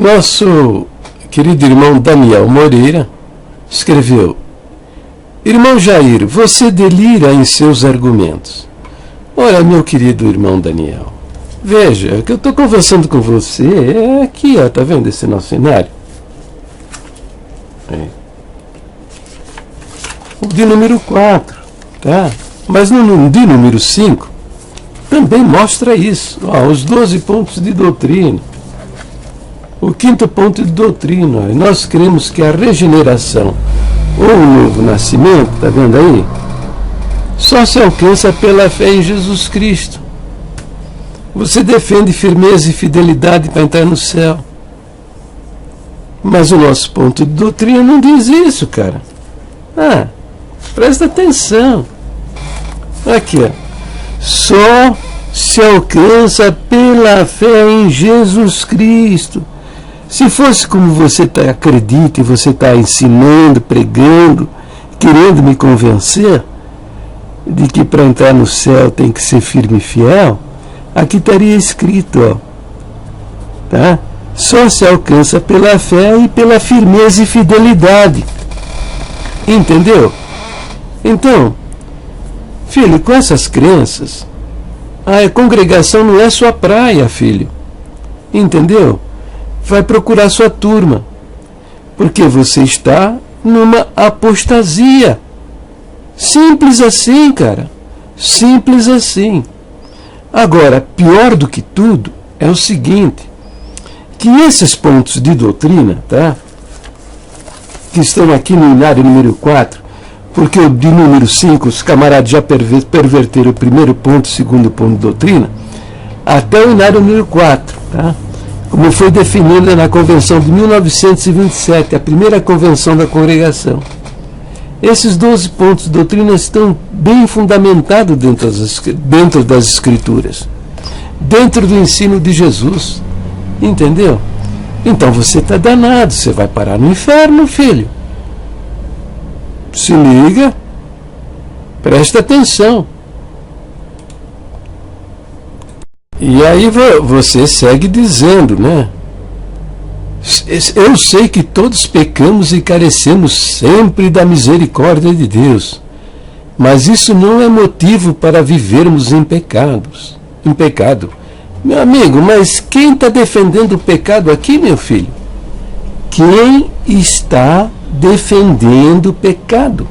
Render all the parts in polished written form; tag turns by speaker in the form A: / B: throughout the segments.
A: Nosso querido irmão Daniel Moreira escreveu: Irmão Jair, você delira em seus argumentos. Olha, meu querido irmão Daniel, veja, que eu estou conversando com você é aqui, ó, tá vendo esse nosso cenário? O de número 4, tá? Mas no de número 5 também mostra isso, ó, os 12 pontos de doutrina. O 5º ponto de doutrina, ó, nós cremos que a regeneração ou o novo nascimento, tá vendo aí? Só se alcança pela fé em Jesus Cristo. Você defende firmeza e fidelidade para entrar no céu. Mas o nosso ponto de doutrina não diz isso, cara. Ah, presta atenção. Aqui, ó. Só se alcança pela fé em Jesus Cristo. Se fosse como você acredita e você está ensinando, pregando, querendo me convencer de que para entrar no céu tem que ser firme e fiel, aqui estaria escrito, ó, tá? Só se alcança pela fé e pela firmeza e fidelidade. Entendeu? Então, filho, com essas crenças, a congregação não é sua praia, filho. Entendeu? Vai procurar sua turma, porque você está numa apostasia. Simples assim, cara. Simples assim. Agora, pior do que tudo é o seguinte, que esses pontos de doutrina, tá? Que estão aqui no inário número 4, porque o de número 5, os camaradas já perverteram o primeiro ponto, o segundo ponto de doutrina, até o inário número 4, tá? Como foi definida na Convenção de 1927, a primeira convenção da congregação. Esses 12 pontos de doutrina estão bem fundamentados dentro das Escrituras, dentro do ensino de Jesus. Entendeu? Então você está danado, você vai parar no inferno, filho. Se liga, presta atenção. E aí você segue dizendo, né? Eu sei que todos pecamos e carecemos sempre da misericórdia de Deus, mas isso não é motivo para vivermos em pecado. Meu amigo, mas quem está defendendo o pecado aqui, meu filho? Quem está defendendo o pecado?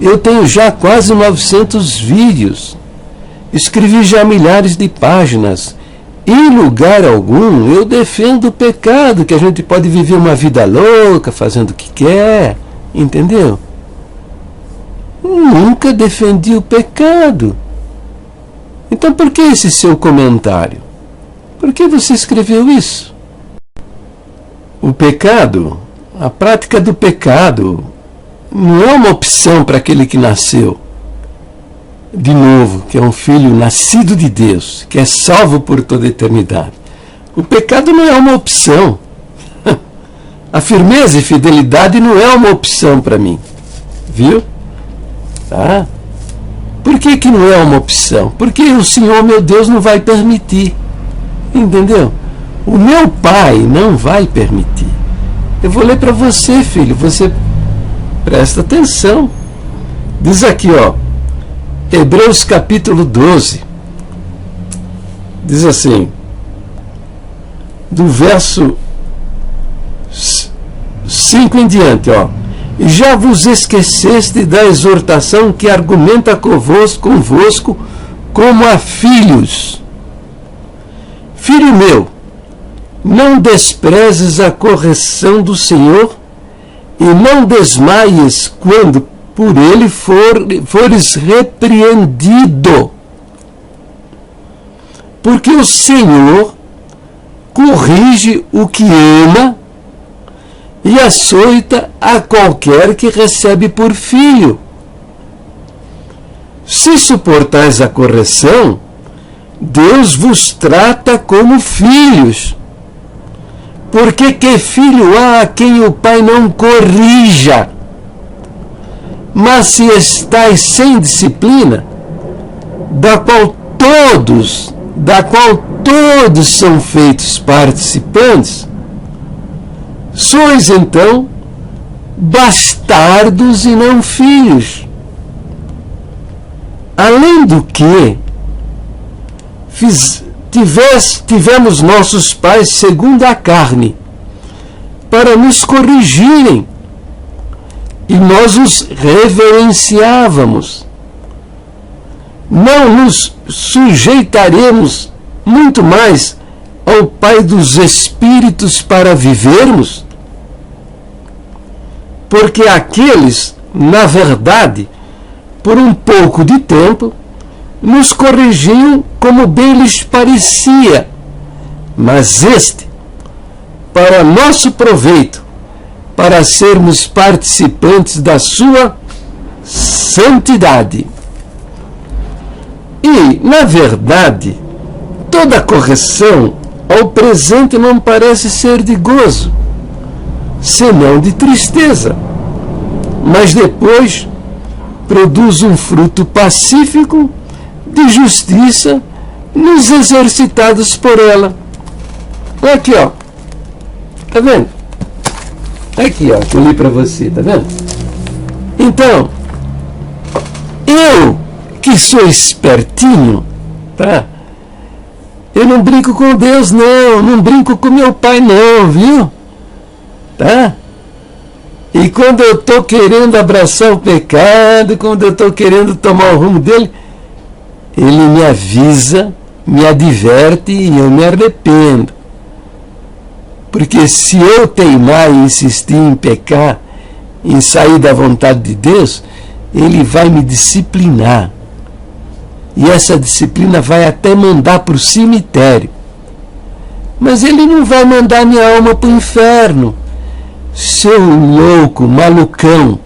A: Eu tenho já quase 900 vídeos. Escrevi já milhares de páginas. Em lugar algum eu defendo o pecado, que a gente pode viver uma vida louca, fazendo o que quer. Entendeu? Nunca defendi o pecado. Então por que esse seu comentário? Por que você escreveu isso? O pecado, a prática do pecado, não é uma opção para aquele que nasceu de novo, que é um filho nascido de Deus, que é salvo por toda a eternidade. O pecado não é uma opção. A firmeza e fidelidade não é uma opção para mim. Viu? Tá? Por que não é uma opção? Porque o Senhor, meu Deus, não vai permitir. Entendeu? O meu Pai não vai permitir. Eu vou ler para você, filho. Você presta atenção. Diz aqui, ó. Hebreus capítulo 12. Diz assim. Do verso 5 em diante, ó. E já vos esqueceste da exortação que argumenta convosco como a filhos. Filho meu, não desprezes a correção do Senhor e não desmaies quando por ele fores repreendido. Porque o Senhor corrige o que ama e açoita a qualquer que recebe por filho. Se suportais a correção, Deus vos trata como filhos. Porque que filho há a quem o pai não corrija? Mas se estáis sem disciplina, da qual todos são feitos participantes, sois então bastardos e não filhos. Além do que, tivemos nossos pais segundo a carne, para nos corrigirem, e nós os reverenciávamos. Não nos sujeitaremos muito mais ao Pai dos Espíritos para vivermos? Porque aqueles, na verdade, por um pouco de tempo, nos corrigiam como bem lhes parecia, mas este, para nosso proveito, para sermos participantes da sua santidade. E, na verdade, toda correção ao presente não parece ser de gozo, senão de tristeza, mas depois produz um fruto pacífico de justiça nos exercitados por ela. Aqui, ó. Tá vendo? Aqui, ó, que eu li para você, tá vendo? Então, eu, que sou espertinho, tá? Eu não brinco com Deus, não brinco com meu pai, não, viu? Tá? E quando eu estou querendo abraçar o pecado, quando eu estou querendo tomar o rumo dele, ele me avisa, me adverte e eu me arrependo. Porque se eu teimar e insistir em pecar, em sair da vontade de Deus, ele vai me disciplinar. E essa disciplina vai até mandar para o cemitério. Mas ele não vai mandar minha alma para o inferno. Seu louco, malucão.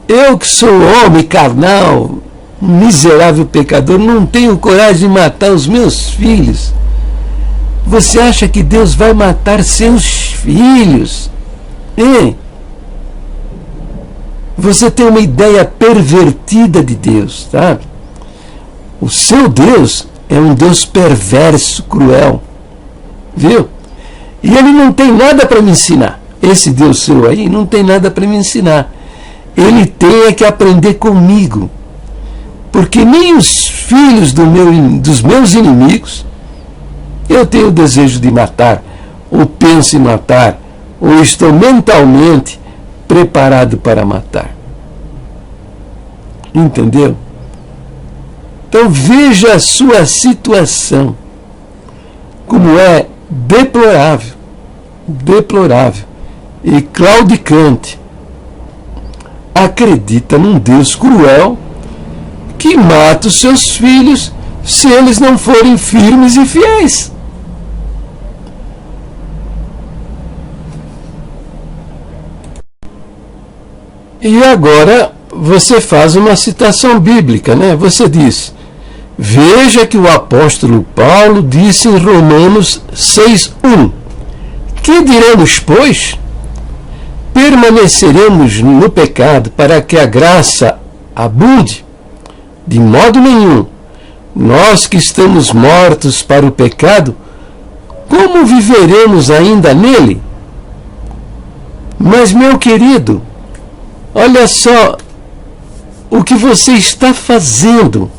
A: Eu que sou homem carnal, miserável pecador, não tenho coragem de matar os meus filhos. Você acha que Deus vai matar seus filhos? Hein? Você tem uma ideia pervertida de Deus, tá? O seu Deus é um Deus perverso, cruel, viu? E ele não tem nada para me ensinar. Esse Deus seu aí não tem nada para me ensinar. Ele tem que aprender comigo. Porque nem os filhos dos meus inimigos eu tenho o desejo de matar, ou penso em matar, ou estou mentalmente preparado para matar. Entendeu? Então veja a sua situação, como é deplorável, deplorável e claudicante. Acredita num Deus cruel que mata os seus filhos se eles não forem firmes e fiéis. E agora você faz uma citação bíblica, né? Você diz: veja que o apóstolo Paulo disse em Romanos 6:1: que diremos, pois? Permaneceremos no pecado para que a graça abunde? De modo nenhum. Nós que estamos mortos para o pecado, como viveremos ainda nele? Mas, meu querido, olha só o que você está fazendo,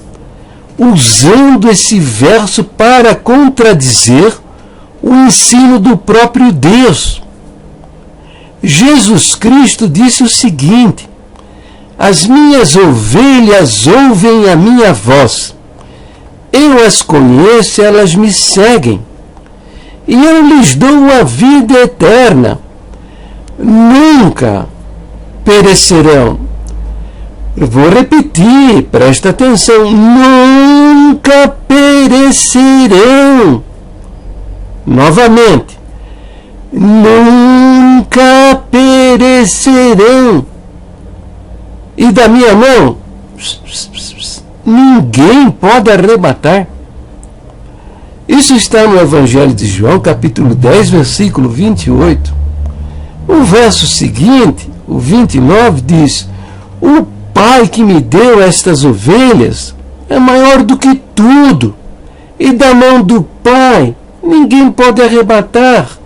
A: usando esse verso para contradizer o ensino do próprio Deus. Jesus Cristo disse o seguinte: as minhas ovelhas ouvem a minha voz. Eu as conheço, elas me seguem. E eu lhes dou a vida eterna. Nunca perecerão. Eu vou repetir, presta atenção. Nunca perecerão. Novamente. Nunca perecerão. E da minha mão, ninguém pode arrebatar. Isso está no Evangelho de João, capítulo 10, versículo 28. O verso seguinte, o 29, diz: o Pai que me deu estas ovelhas é maior do que tudo, e da mão do Pai ninguém pode arrebatar.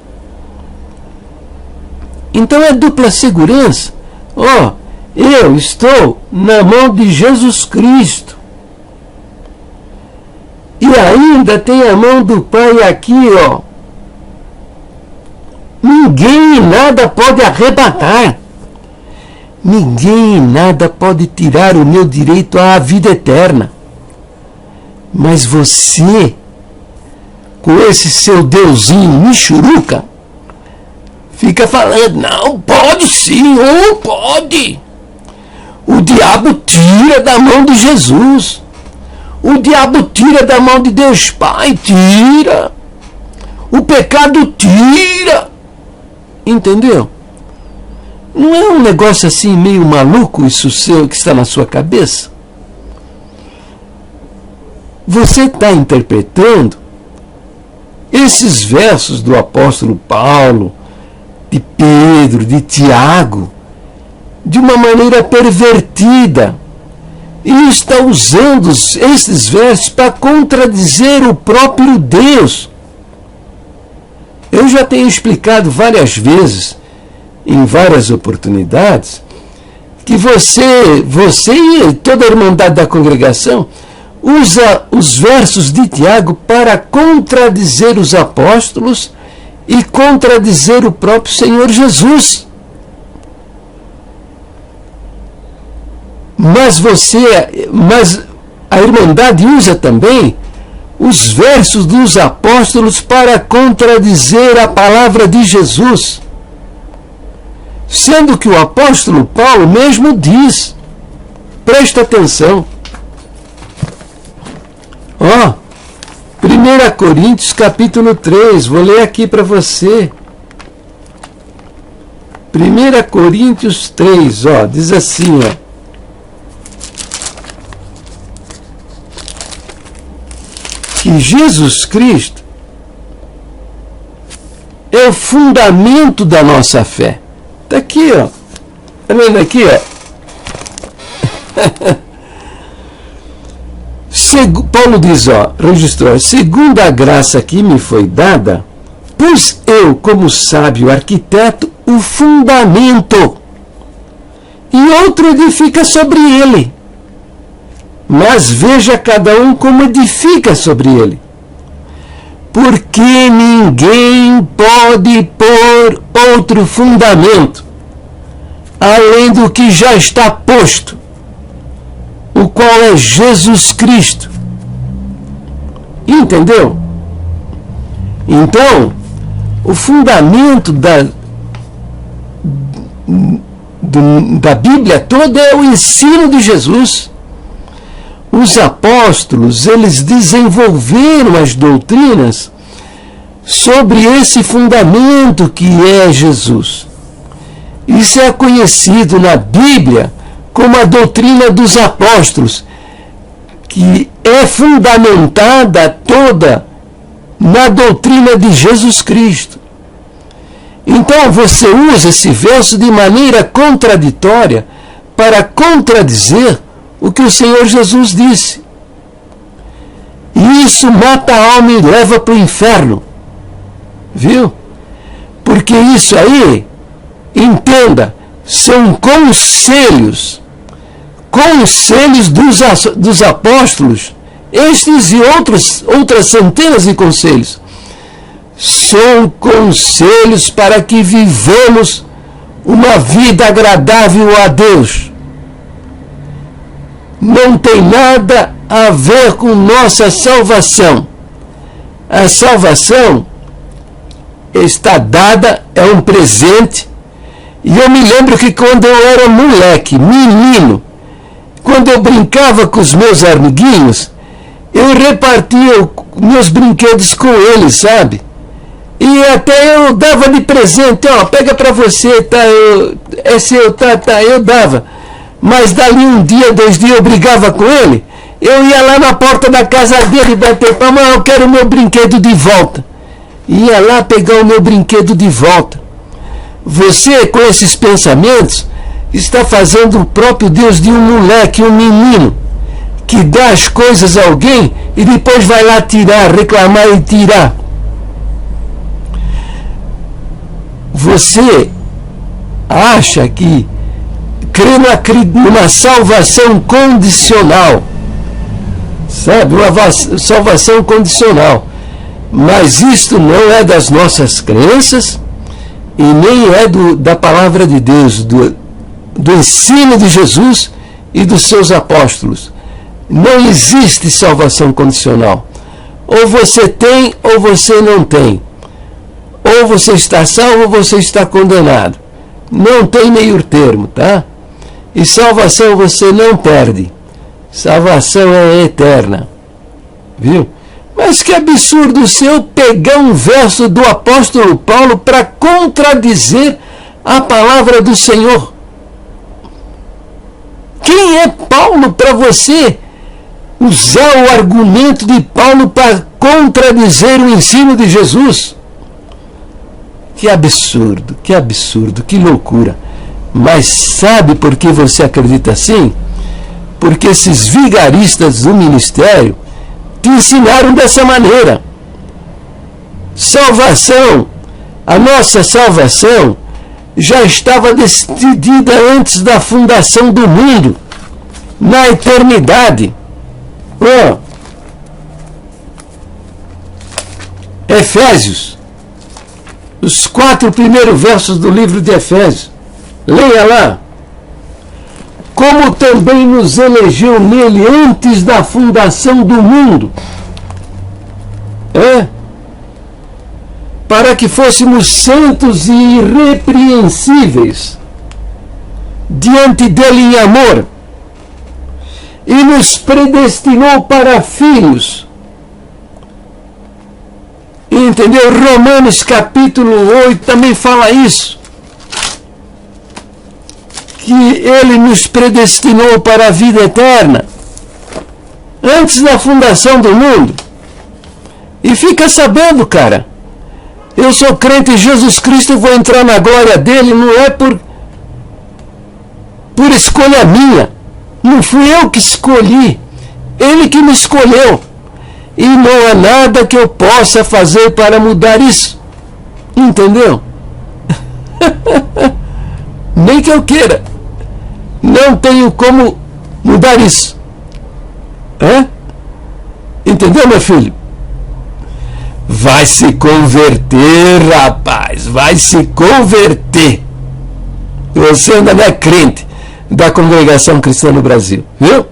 A: Então é dupla segurança. Ó, eu estou na mão de Jesus Cristo. E ainda tem a mão do Pai aqui, ó. Ninguém e nada pode arrebatar. Ninguém e nada pode tirar o meu direito à vida eterna. Mas você, com esse seu deusinho michuruca, fica falando, não, pode sim, ou pode. O diabo tira da mão de Jesus. O diabo tira da mão de Deus Pai, tira. O pecado tira. Entendeu? Não é um negócio assim meio maluco isso seu que está na sua cabeça? Você está interpretando esses versos do apóstolo Paulo, de Pedro, de Tiago, de uma maneira pervertida. E está usando esses versos para contradizer o próprio Deus. Eu já tenho explicado várias vezes, em várias oportunidades, que você e toda a irmandade da congregação usa os versos de Tiago para contradizer os apóstolos e contradizer o próprio Senhor Jesus. Mas a irmandade usa também os versos dos apóstolos para contradizer a palavra de Jesus. Sendo que o apóstolo Paulo mesmo diz, presta atenção, ó, 1 Coríntios capítulo 3, vou ler aqui para você. 1 Coríntios 3, ó, diz assim, ó. Que Jesus Cristo é o fundamento da nossa fé. Está aqui, ó. Está vendo aqui, ó? Paulo diz, ó, registrou, segundo a graça que me foi dada, pus eu, como sábio arquiteto, o fundamento, e outro edifica sobre ele. Mas veja cada um como edifica sobre ele. Porque ninguém pode pôr outro fundamento, além do que já está posto, o qual é Jesus Cristo. Entendeu? Então, o fundamento da Bíblia toda é o ensino de Jesus. Os apóstolos, eles desenvolveram as doutrinas sobre esse fundamento que é Jesus. Isso é conhecido na Bíblia como a doutrina dos apóstolos, que é fundamentada toda na doutrina de Jesus Cristo. Então você usa esse verso de maneira contraditória para contradizer o que o Senhor Jesus disse. E isso mata a alma e leva para o inferno. Viu? Porque isso aí, entenda, são conselhos dos apóstolos, estes e outras centenas de conselhos. São conselhos para que vivamos uma vida agradável a Deus. Não tem nada a ver com nossa salvação. A salvação está dada, é um presente. E eu me lembro que quando eu era moleque, menino, quando eu brincava com os meus amiguinhos, eu repartia meus brinquedos com eles, sabe? E até eu dava de presente, ó, pega pra você, tá, é seu, tá, eu dava. Mas dali um dia, 2 dias, eu brigava com ele, eu ia lá na porta da casa dele e bater palma, eu quero o meu brinquedo de volta. Ia lá pegar o meu brinquedo de volta. Você, com esses pensamentos, está fazendo o próprio Deus de um moleque, um menino, que dá as coisas a alguém e depois vai lá tirar, reclamar e tirar. Você acha que crê numa salvação condicional, sabe? Uma salvação condicional. Mas isto não é das nossas crenças e nem é da palavra de Deus, do ensino de Jesus e dos seus apóstolos. Não existe salvação condicional. Ou você tem ou você não tem. Ou você está salvo ou você está condenado. Não tem meio termo, tá? E salvação você não perde. Salvação é eterna. Viu? Mas que absurdo seu pegar um verso do apóstolo Paulo para contradizer a palavra do Senhor. Quem é Paulo para você usar o argumento de Paulo para contradizer o ensino de Jesus? Que absurdo, que loucura. Mas sabe por que você acredita assim? Porque esses vigaristas do ministério te ensinaram dessa maneira. Salvação, a nossa salvação já estava decidida antes da fundação do mundo, na eternidade. Efésios, os 4 primeiros versos do livro de Efésios. Leia lá. Como também nos elegeu nele antes da fundação do mundo, para que fôssemos santos e irrepreensíveis diante dele em amor, e nos predestinou para filhos. Entendeu? Romanos capítulo 8 também fala isso, que ele nos predestinou para a vida eterna antes da fundação do mundo. E fica sabendo, cara, eu sou crente em Jesus Cristo e vou entrar na glória dele, não é por escolha minha, não fui eu que escolhi, ele que me escolheu, e não há nada que eu possa fazer para mudar isso, entendeu? Nem que eu queira, não tenho como mudar isso. Entendeu, meu filho? Vai se converter, rapaz, vai se converter. Você ainda não é crente da Congregação Cristã no Brasil, viu?